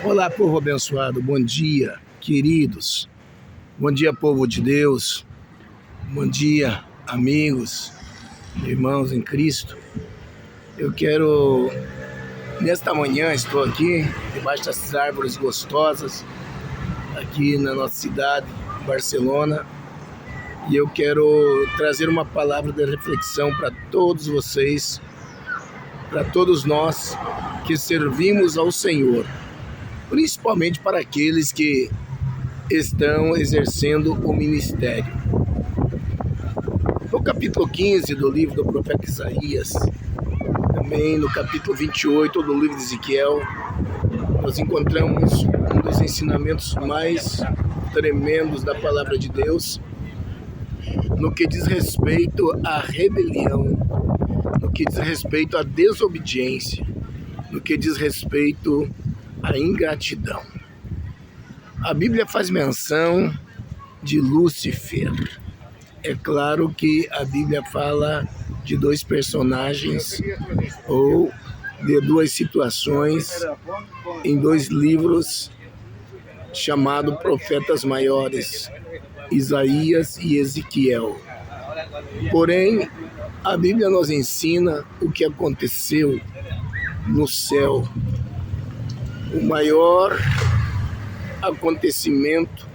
Olá, povo abençoado, bom dia, queridos, bom dia, povo de Deus, bom dia, amigos, irmãos em Cristo. Eu quero, nesta manhã, estou aqui, debaixo dessas árvores gostosas, aqui na nossa cidade, Barcelona, e eu quero trazer uma palavra de reflexão para todos vocês, para todos nós que servimos ao Senhor, principalmente para aqueles que estão exercendo o ministério. No capítulo 15 do livro do profeta Isaías, também no capítulo 28 do livro de Ezequiel, nós encontramos um dos ensinamentos mais tremendos da palavra de Deus, no que diz respeito à rebelião, no que diz respeito à desobediência, no que diz respeito à ingratidão. A Bíblia faz menção de Lúcifer. É claro que a Bíblia fala de dois personagens ou de duas situações em dois livros chamados Profetas Maiores, Isaías e Ezequiel. Porém, a Bíblia nos ensina o que aconteceu no céu. O maior acontecimento,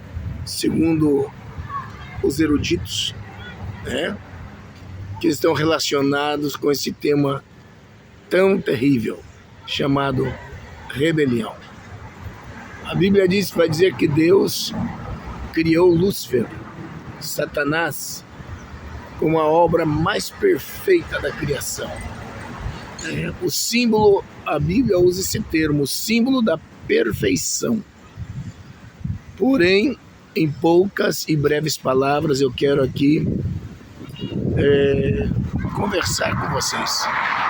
segundo os eruditos, que estão relacionados com esse tema tão terrível, chamado rebelião. A Bíblia vai dizer que Deus criou Lúcifer, Satanás, como a obra mais perfeita da criação. O símbolo, a Bíblia usa esse termo, símbolo da perfeição. Porém, em poucas e breves palavras, eu quero aqui conversar com vocês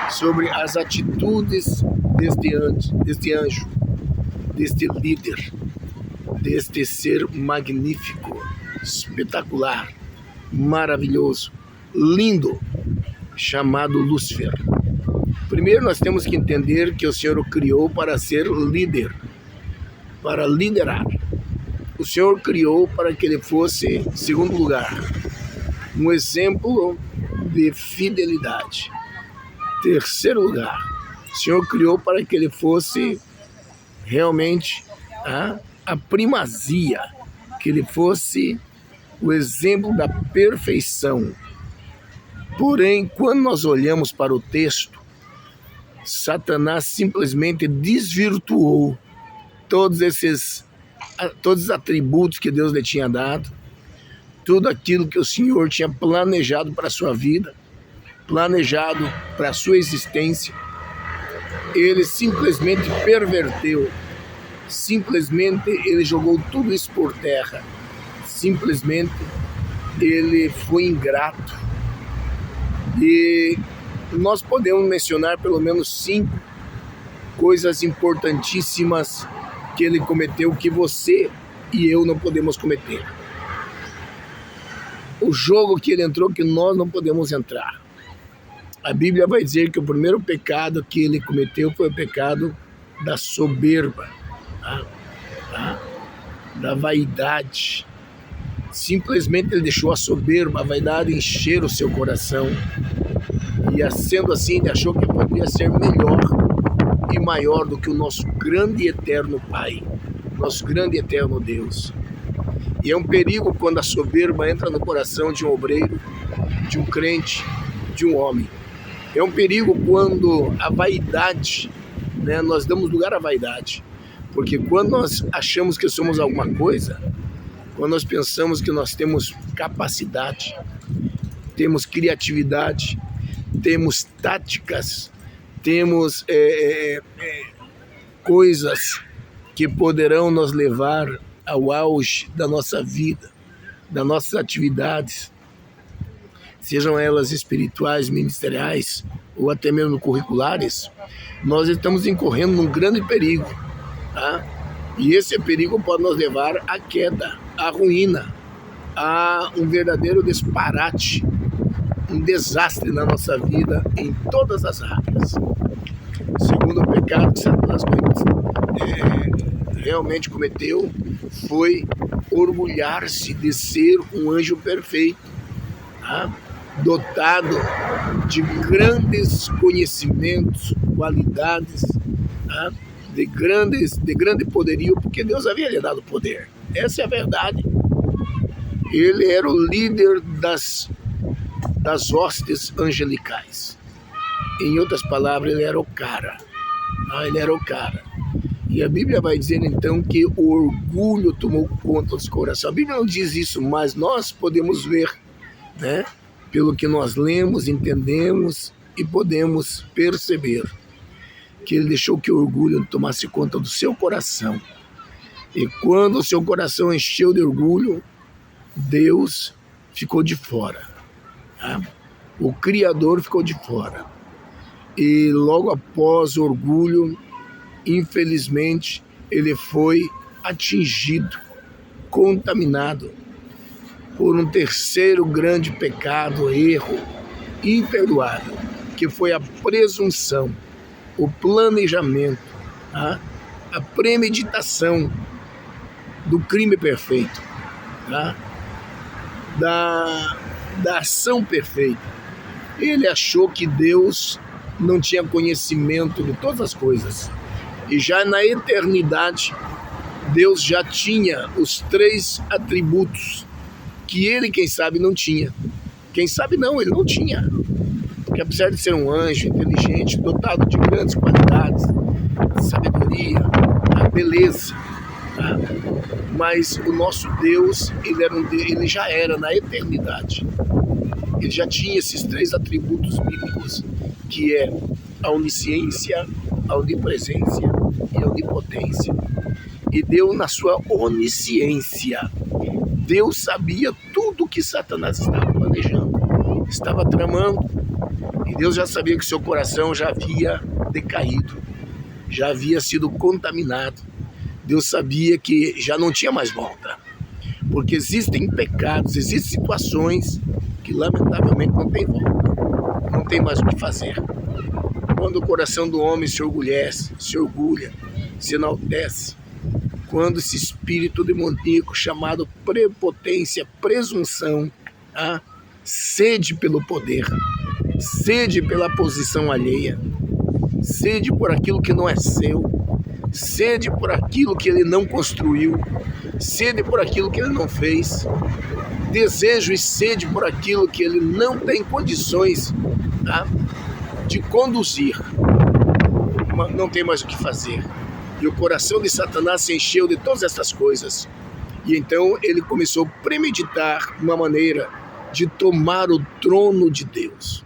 sobre as atitudes deste anjo, deste líder, deste ser magnífico, espetacular, maravilhoso, lindo, chamado Lúcifer. Primeiro, nós temos que entender que o Senhor o criou para ser líder, para liderar. O Senhor criou para que ele fosse, em segundo lugar, um exemplo de fidelidade. Terceiro lugar, o Senhor criou para que ele fosse realmente a primazia, que ele fosse o exemplo da perfeição. Porém, quando nós olhamos para o texto, Satanás simplesmente desvirtuou todos os atributos que Deus lhe tinha dado, tudo aquilo que o Senhor tinha planejado para a sua vida, planejado para a sua existência. Ele simplesmente perverteu, simplesmente ele jogou tudo isso por terra, simplesmente ele foi ingrato. E nós podemos mencionar pelo menos 5 coisas importantíssimas que ele cometeu, que você e eu não podemos cometer. O jogo que ele entrou, que nós não podemos entrar. A Bíblia vai dizer que o primeiro pecado que ele cometeu foi o pecado da soberba, da vaidade. Simplesmente ele deixou a soberba, a vaidade encher o seu coração. E sendo assim, ele achou que poderia ser melhor e maior do que o nosso grande e eterno Pai, nosso grande e eterno Deus. E é um perigo quando a soberba entra no coração de um obreiro, de um crente, de um homem. É um perigo quando a vaidade, nós damos lugar à vaidade. Porque quando nós achamos que somos alguma coisa, quando nós pensamos que nós temos capacidade, temos criatividade, temos táticas, temos coisas que poderão nos levar ao auge da nossa vida, das nossas atividades, sejam elas espirituais, ministeriais ou até mesmo curriculares, nós estamos incorrendo num grande perigo, E esse perigo pode nos levar à queda, à ruína, a um verdadeiro disparate, um desastre na nossa vida em todas as áreas. Segundo o pecado que Satanás realmente cometeu foi orgulhar-se de ser um anjo perfeito, tá? Dotado de grandes conhecimentos, qualidades, tá? de grande poderio, porque Deus havia lhe dado poder. Essa é a verdade. Ele era o líder das hostes angelicais. Em outras palavras, ele era o cara. Ele era o cara. E a Bíblia vai dizer então que o orgulho tomou conta dos corações. A Bíblia não diz isso, mas nós podemos ver, né? Pelo que nós lemos, entendemos e podemos perceber que ele deixou que o orgulho tomasse conta do seu coração. E quando o seu coração encheu de orgulho, Deus ficou de fora. Tá? O Criador ficou de fora. E logo após o orgulho, infelizmente, ele foi atingido, contaminado por um terceiro grande pecado, erro imperdoável, que foi a presunção, o planejamento, tá? A premeditação do crime perfeito, tá? da ação perfeita. Ele achou que Deus não tinha conhecimento de todas as coisas. E já na eternidade, Deus já tinha os 3 atributos que ele, quem sabe, não tinha. Quem sabe não, ele não tinha. Porque apesar de ser um anjo inteligente, dotado de grandes qualidades, sabedoria, beleza, tá? Mas o nosso Deus, ele já era na eternidade. Ele já tinha esses 3 atributos bíblicos, que é a onisciência, a onipresença e a onipotência. E Deus, na sua onisciência, Deus sabia tudo que Satanás estava planejando, estava tramando. E Deus já sabia que seu coração já havia decaído, já havia sido contaminado. Deus sabia que já não tinha mais volta. Porque existem pecados, existem situações que lamentavelmente não tem volta. Não tem mais o que fazer. Quando o coração do homem se orgulha, se enaltece, quando esse espírito demoníaco chamado prepotência, presunção, sede pelo poder, sede pela posição alheia, sede por aquilo que não é seu, sede por aquilo que ele não construiu, sede por aquilo que ele não fez, desejo e sede por aquilo que ele não tem condições, de conduzir, não tem mais o que fazer. E o coração de Satanás se encheu de todas essas coisas. E então ele começou a premeditar uma maneira de tomar o trono de Deus.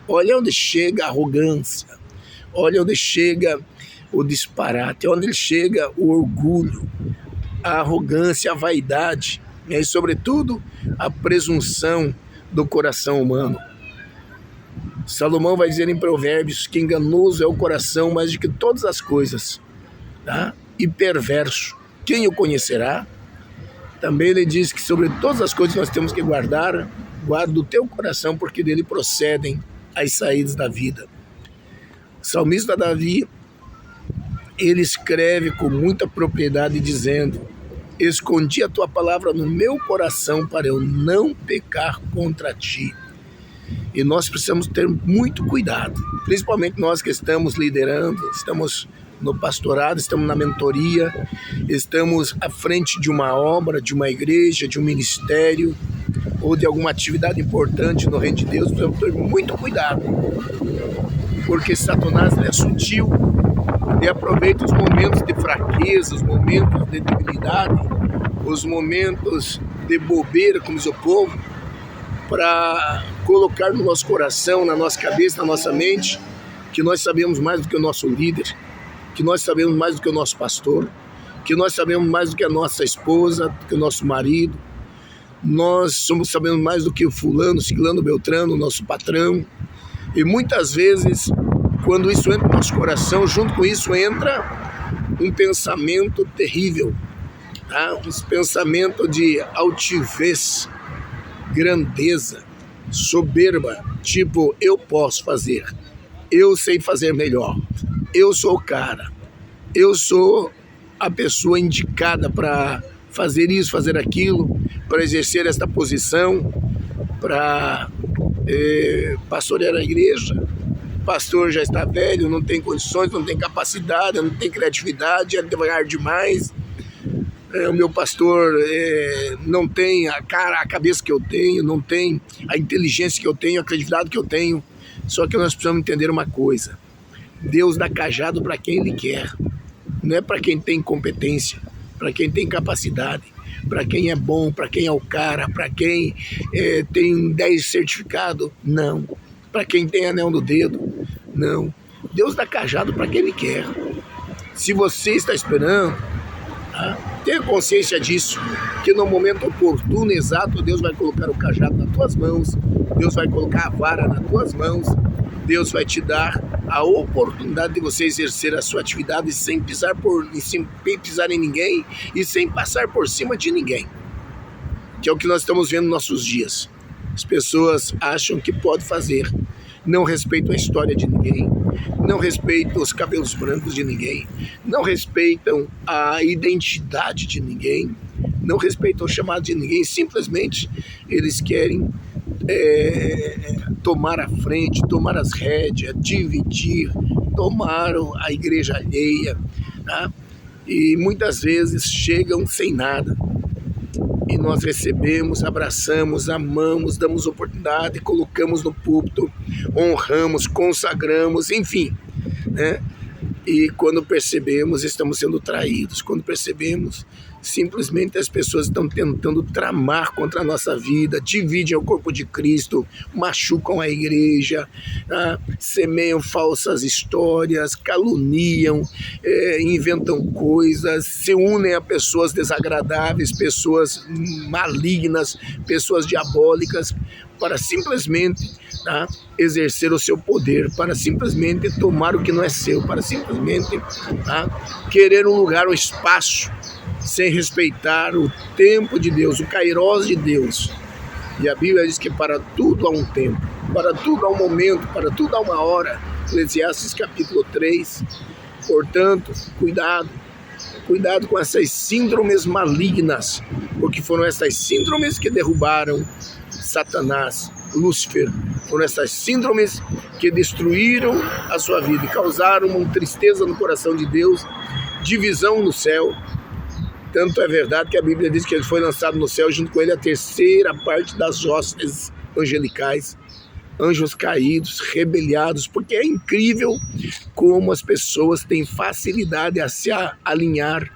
Olha onde chega a arrogância, olha onde chega o disparate, onde chega o orgulho, a arrogância, a vaidade, e sobretudo a presunção do coração humano. Salomão vai dizer em Provérbios que enganoso é o coração mais do que todas as coisas, tá? E perverso, quem o conhecerá? Também ele diz que sobre todas as coisas nós temos que guarda o teu coração, porque dele procedem as saídas da vida. O salmista Davi, ele escreve com muita propriedade dizendo: escondi a tua palavra no meu coração para eu não pecar contra ti. E nós precisamos ter muito cuidado, principalmente nós que estamos liderando, estamos no pastorado, estamos na mentoria, estamos à frente de uma obra, de uma igreja, de um ministério ou de alguma atividade importante no reino de Deus. Precisamos ter muito cuidado, porque Satanás é sutil e aproveita os momentos de fraqueza, os momentos de debilidade, os momentos de bobeira, como diz o povo, para colocar no nosso coração, na nossa cabeça, na nossa mente, que nós sabemos mais do que o nosso líder, que nós sabemos mais do que o nosso pastor, que nós sabemos mais do que a nossa esposa, do que o nosso marido, nós sabemos mais do que o fulano, ciclano, beltrano, nosso patrão. E muitas vezes, quando isso entra no nosso coração, junto com isso entra um pensamento terrível, tá? Um pensamento de altivez, grandeza, soberba, tipo, eu posso fazer, eu sei fazer melhor, eu sou o cara, eu sou a pessoa indicada para fazer isso, fazer aquilo, para exercer esta posição, para pastorear a igreja. O pastor já está velho, não tem condições, não tem capacidade, não tem criatividade, é devagar demais. O meu pastor não tem a cabeça que eu tenho, não tem a inteligência que eu tenho, a criatividade que eu tenho. Só que nós precisamos entender uma coisa: Deus dá cajado para quem Ele quer, não é para quem tem competência, para quem tem capacidade, para quem é bom, para quem é o cara, para quem tem 10 certificados, não. Para quem tem anel no dedo, não. Deus dá cajado para quem Ele quer. Se você está esperando, tenha consciência disso, que no momento oportuno, exato, Deus vai colocar o cajado nas tuas mãos, Deus vai colocar a vara nas tuas mãos, Deus vai te dar a oportunidade de você exercer a sua atividade sem pisar em ninguém e sem passar por cima de ninguém, que é o que nós estamos vendo nos nossos dias. As pessoas acham que pode fazer, não respeitam a história de ninguém, não respeitam os cabelos brancos de ninguém, não respeitam a identidade de ninguém, não respeitam o chamado de ninguém, simplesmente eles querem tomar a frente, tomar as rédeas, dividir, tomar a igreja alheia, tá? E muitas vezes chegam sem nada. E nós recebemos, abraçamos, amamos, damos oportunidade, colocamos no púlpito, honramos, consagramos, enfim, né? E quando percebemos, estamos sendo traídos. Quando percebemos, simplesmente as pessoas estão tentando tramar contra a nossa vida, dividem o corpo de Cristo, machucam a igreja, semeiam falsas histórias, caluniam, inventam coisas, se unem a pessoas desagradáveis, pessoas malignas, pessoas diabólicas, para simplesmente exercer o seu poder, para simplesmente tomar o que não é seu, para simplesmente querer um lugar, um espaço, sem respeitar o tempo de Deus, o kairós de Deus. E a Bíblia diz que para tudo há um tempo, para tudo há um momento, para tudo há uma hora. Eclesiastes capítulo 3. Portanto, cuidado com essas síndromes malignas, porque foram essas síndromes que derrubaram Satanás, Lúcifer. Foram essas síndromes que destruíram a sua vida e causaram uma tristeza no coração de Deus, divisão no céu. Tanto é verdade que a Bíblia diz que ele foi lançado no céu, junto com ele a terceira parte das hostes angelicais, anjos caídos, rebeliados, porque é incrível como as pessoas têm facilidade a se alinhar,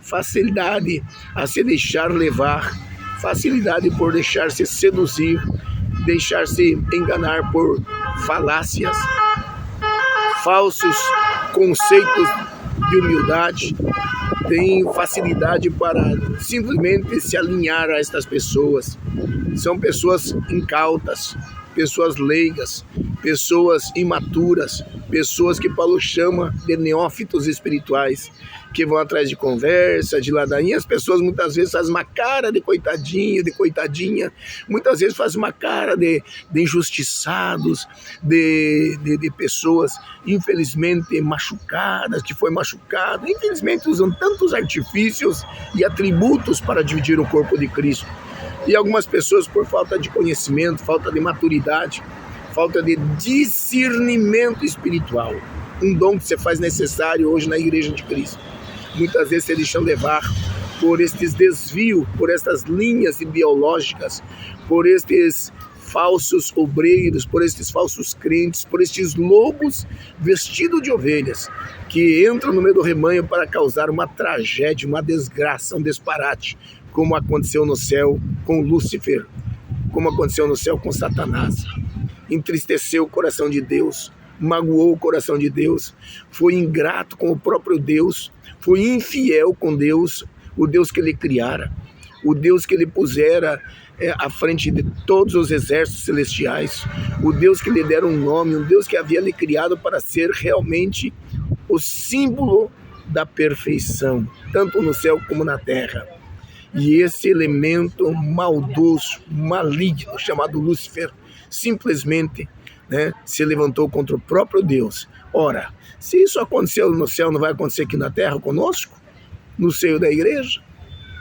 facilidade a se deixar levar, facilidade por deixar-se seduzir, deixar-se enganar por falácias, falsos conceitos de humildade, tem facilidade para simplesmente se alinhar a estas pessoas. São pessoas incautas, pessoas leigas, pessoas imaturas, pessoas que Paulo chama de neófitos espirituais, que vão atrás de conversa, de ladainha. As pessoas muitas vezes fazem uma cara de coitadinho, de coitadinha, muitas vezes fazem uma cara de injustiçados, de pessoas infelizmente machucadas, que foi machucado, infelizmente usam tantos artifícios e atributos para dividir o corpo de Cristo. E algumas pessoas, por falta de conhecimento, falta de maturidade, falta de discernimento espiritual, um dom que você faz necessário hoje na igreja de Cristo, muitas vezes se deixam levar por estes desvios, por estas linhas ideológicas, por estes falsos obreiros, por estes falsos crentes, por estes lobos vestidos de ovelhas, que entram no meio do rebanho para causar uma tragédia, uma desgraça, um disparate, como aconteceu no céu com Lúcifer, como aconteceu no céu com Satanás. Entristeceu o coração de Deus, magoou o coração de Deus, foi ingrato com o próprio Deus, foi infiel com Deus, o Deus que ele criara, o Deus que ele pusera à frente de todos os exércitos celestiais, o Deus que lhe dera um nome, um Deus que havia lhe criado para ser realmente o símbolo da perfeição, tanto no céu como na terra. E esse elemento maldoso, maligno, chamado Lúcifer, simplesmente se levantou contra o próprio Deus. Ora, se isso aconteceu no céu, não vai acontecer aqui na terra conosco? no seio da igreja,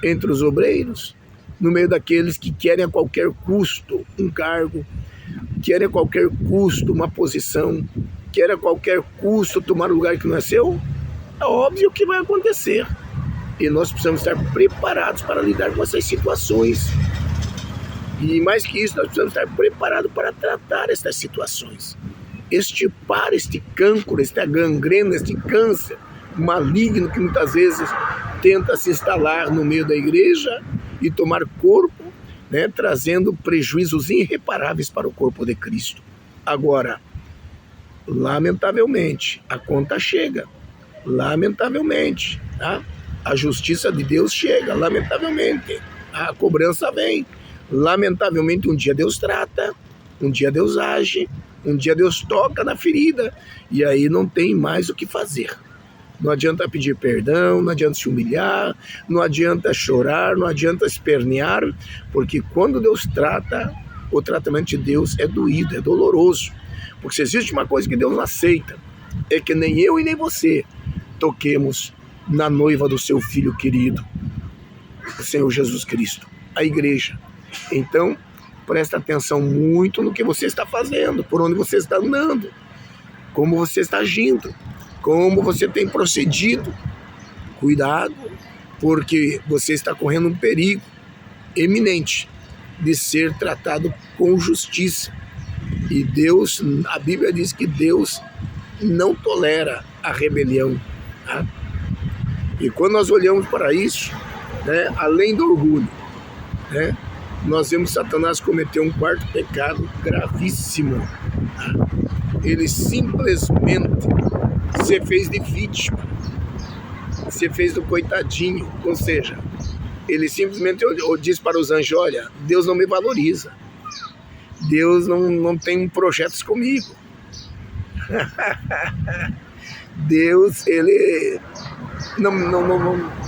entre os obreiros, no meio daqueles que querem a qualquer custo um cargo, querem a qualquer custo uma posição, querem a qualquer custo tomar um lugar que não é seu. É óbvio que vai acontecer. E nós precisamos estar preparados para lidar com essas situações. E mais que isso, nós precisamos estar preparados para tratar essas situações. Extirpar este cancro, esta gangrena, este câncer maligno que muitas vezes tenta se instalar no meio da igreja e tomar corpo, né, trazendo prejuízos irreparáveis para o corpo de Cristo. Agora, lamentavelmente, a conta chega. Lamentavelmente, tá? A justiça de Deus chega, lamentavelmente. A cobrança vem. Lamentavelmente, um dia Deus trata, um dia Deus age, um dia Deus toca na ferida, e aí não tem mais o que fazer. Não adianta pedir perdão, não adianta se humilhar, não adianta chorar, não adianta espernear, porque quando Deus trata, o tratamento de Deus é doído, é doloroso. Porque se existe uma coisa que Deus não aceita, é que nem eu e nem você toquemos na noiva do seu Filho querido, o Senhor Jesus Cristo, a igreja. Então, presta atenção muito no que você está fazendo, por onde você está andando, como você está agindo, como você tem procedido. Cuidado, porque você está correndo um perigo eminente de ser tratado com justiça. E Deus, a Bíblia diz que Deus não tolera a rebelião, tá? E quando nós olhamos para isso, né, além do orgulho, né, nós vemos Satanás cometer um quarto pecado gravíssimo. Tá? Ele simplesmente se fez de vítima, se fez do coitadinho, ou seja, ele simplesmente diz para os anjos: olha, Deus não me valoriza, Deus não tem projetos comigo. Deus, ele não.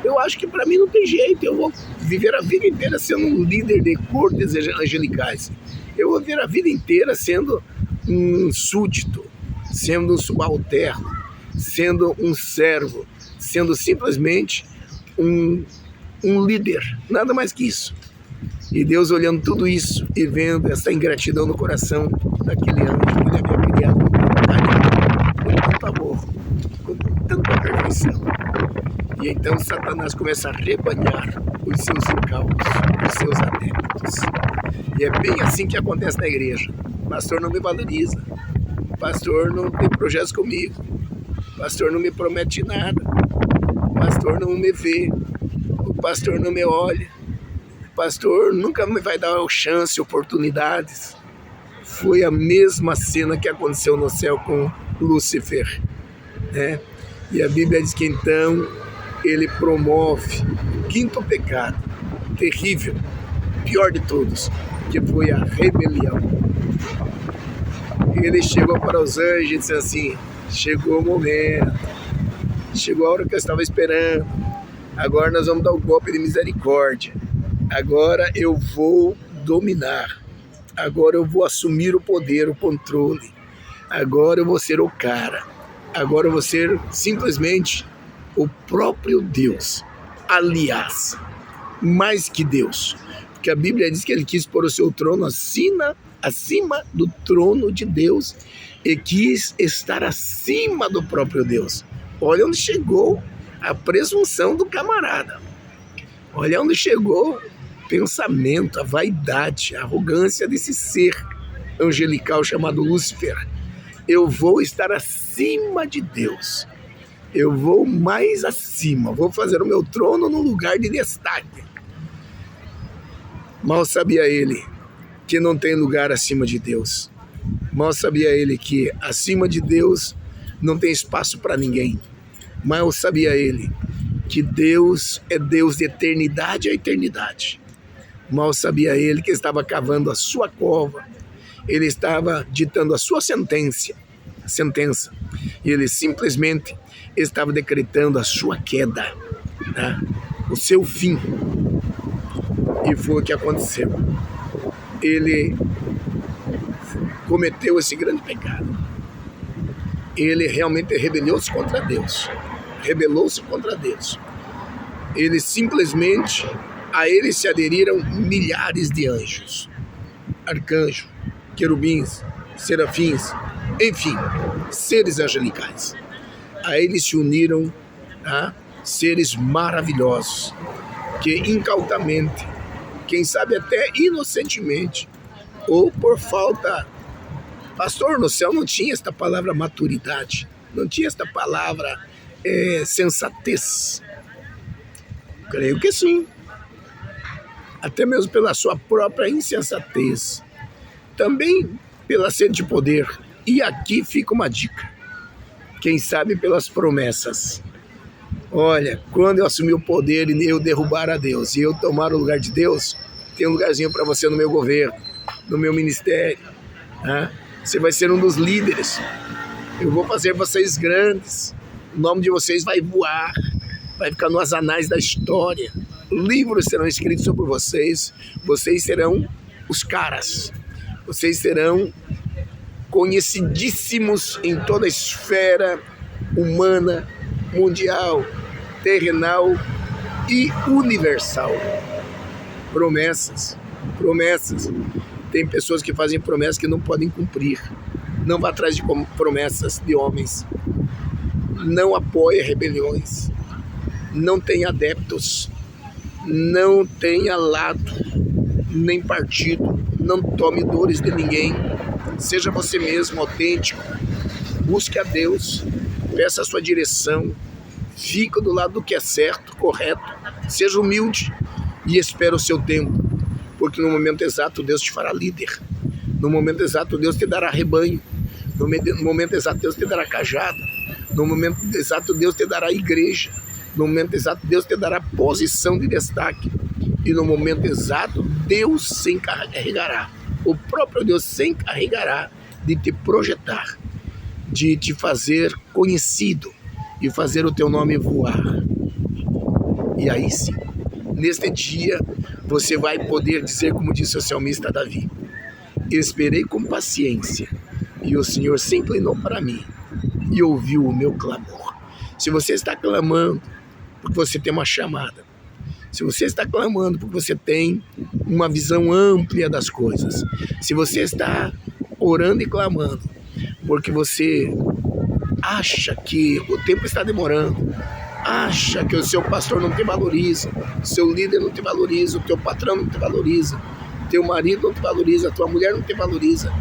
Eu acho que para mim não tem jeito. Eu vou viver a vida inteira sendo um líder de cortes angelicais. Eu vou viver a vida inteira sendo um súdito, sendo um subalterno, sendo um servo, sendo simplesmente um líder. Nada mais que isso. E Deus olhando tudo isso e vendo essa ingratidão no coração daquele anjo que ele havia criado com tanto amor, com tanta perfeição. E então Satanás começa a rebanhar os seus incautos, os seus adeptos. E é bem assim que acontece na igreja. O pastor não me valoriza, o pastor não tem projetos comigo, o pastor não me promete nada, o pastor não me vê, o pastor não me olha, o pastor nunca me vai dar chance, oportunidades. Foi a mesma cena que aconteceu no céu com Lúcifer, né? E a Bíblia diz que então ele promove o quinto pecado, terrível, pior de todos, que foi a rebelião. Ele chegou para os anjos e disse assim: chegou o momento, chegou a hora que eu estava esperando, agora nós vamos dar o golpe de misericórdia, agora eu vou dominar, agora eu vou assumir o poder, o controle, agora eu vou ser o cara, agora eu vou ser simplesmente o próprio Deus. Aliás, mais que Deus, porque a Bíblia diz que ele quis pôr o seu trono acima do trono de Deus e quis estar acima do próprio Deus. Olha onde chegou a presunção do camarada, olha onde chegou o pensamento, a vaidade, a arrogância desse ser angelical chamado Lúcifer. Eu vou estar acima de Deus, eu vou mais acima, vou fazer o meu trono num lugar de destaque. Mal sabia ele que não tem lugar acima de Deus. Mal sabia ele que acima de Deus não tem espaço para ninguém. Mal sabia ele que Deus é Deus de eternidade a eternidade. Mal sabia ele que estava cavando a sua cova, ele estava ditando a sua sentença, e ele simplesmente estava decretando a sua queda, né? O seu fim. E foi o que aconteceu. Ele cometeu esse grande pecado. Ele realmente rebelou-se contra Deus. rebelou-se contra Deus. Ele simplesmente, a ele se aderiram milhares de anjos, arcanjos, querubins, serafins, enfim, seres angelicais. A eles se uniram seres maravilhosos, que incautamente, quem sabe até inocentemente, ou por falta... Pastor, no céu não tinha esta palavra maturidade, não tinha esta palavra sensatez. Creio que sim. Até mesmo pela sua própria insensatez. Também pela sede de poder. E aqui fica uma dica. Quem sabe pelas promessas. Olha, quando eu assumir o poder e eu derrubar a Deus e eu tomar o lugar de Deus, tem um lugarzinho para você no meu governo, no meu ministério. Você vai ser um dos líderes. Eu vou fazer vocês grandes. O nome de vocês vai voar. Vai ficar nos anais da história. Livros serão escritos sobre vocês. Vocês serão os caras. Vocês serão conhecidíssimos em toda a esfera humana, mundial, terrenal e universal. Promessas, promessas. Tem pessoas que fazem promessas que não podem cumprir. Não vá atrás de promessas de homens. Não apoie rebeliões. Não tenha adeptos. Não tenha lado, nem partido. Não tome dores de ninguém. Seja você mesmo autêntico. Busque a Deus. Peça a sua direção. Fique do lado do que é certo, correto. Seja humilde e espere o seu tempo. Porque no momento exato Deus te fará líder. No momento exato Deus te dará rebanho. No momento exato Deus te dará cajado. No momento exato Deus te dará igreja. No momento exato Deus te dará posição de destaque. E no momento exato Deus se encarregará. O próprio Deus se encarregará de te projetar, de te fazer conhecido e fazer o teu nome voar. E aí sim, neste dia, você vai poder dizer, como disse o salmista Davi: esperei com paciência, e o Senhor se inclinou para mim e ouviu o meu clamor. Se você está clamando porque você tem uma chamada, se você está clamando porque você tem uma visão ampla das coisas, se você está orando e clamando porque você acha que o tempo está demorando, acha que o seu pastor não te valoriza, o seu líder não te valoriza, o teu patrão não te valoriza, o teu marido não te valoriza, a tua mulher não te valoriza,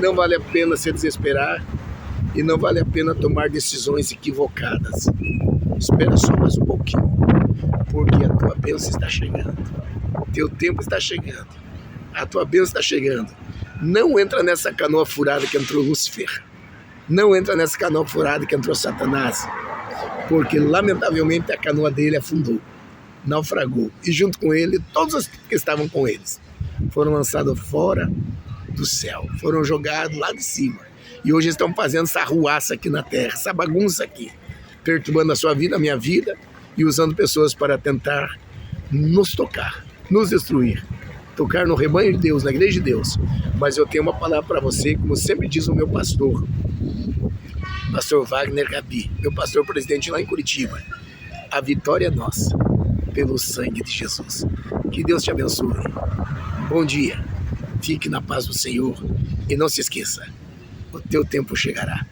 não vale a pena se desesperar e não vale a pena tomar decisões equivocadas. Espera só mais um pouquinho, porque a tua bênção está chegando, teu tempo está chegando, a tua bênção está chegando. Não entra nessa canoa furada que entrou Lúcifer, não entra nessa canoa furada que entrou Satanás, porque lamentavelmente a canoa dele afundou, naufragou, e junto com ele todos os que estavam com eles foram lançados fora do céu, foram jogados lá de cima, e hoje estão fazendo essa arruaça aqui na terra, essa bagunça aqui, perturbando a sua vida, a minha vida, e usando pessoas para tentar nos tocar, nos destruir, tocar no rebanho de Deus, na igreja de Deus. Mas eu tenho uma palavra para você, como sempre diz o meu pastor Wagner Gabi, meu pastor presidente lá em Curitiba: a vitória é nossa, pelo sangue de Jesus. Que Deus te abençoe. Bom dia, fique na paz do Senhor e não se esqueça, o teu tempo chegará.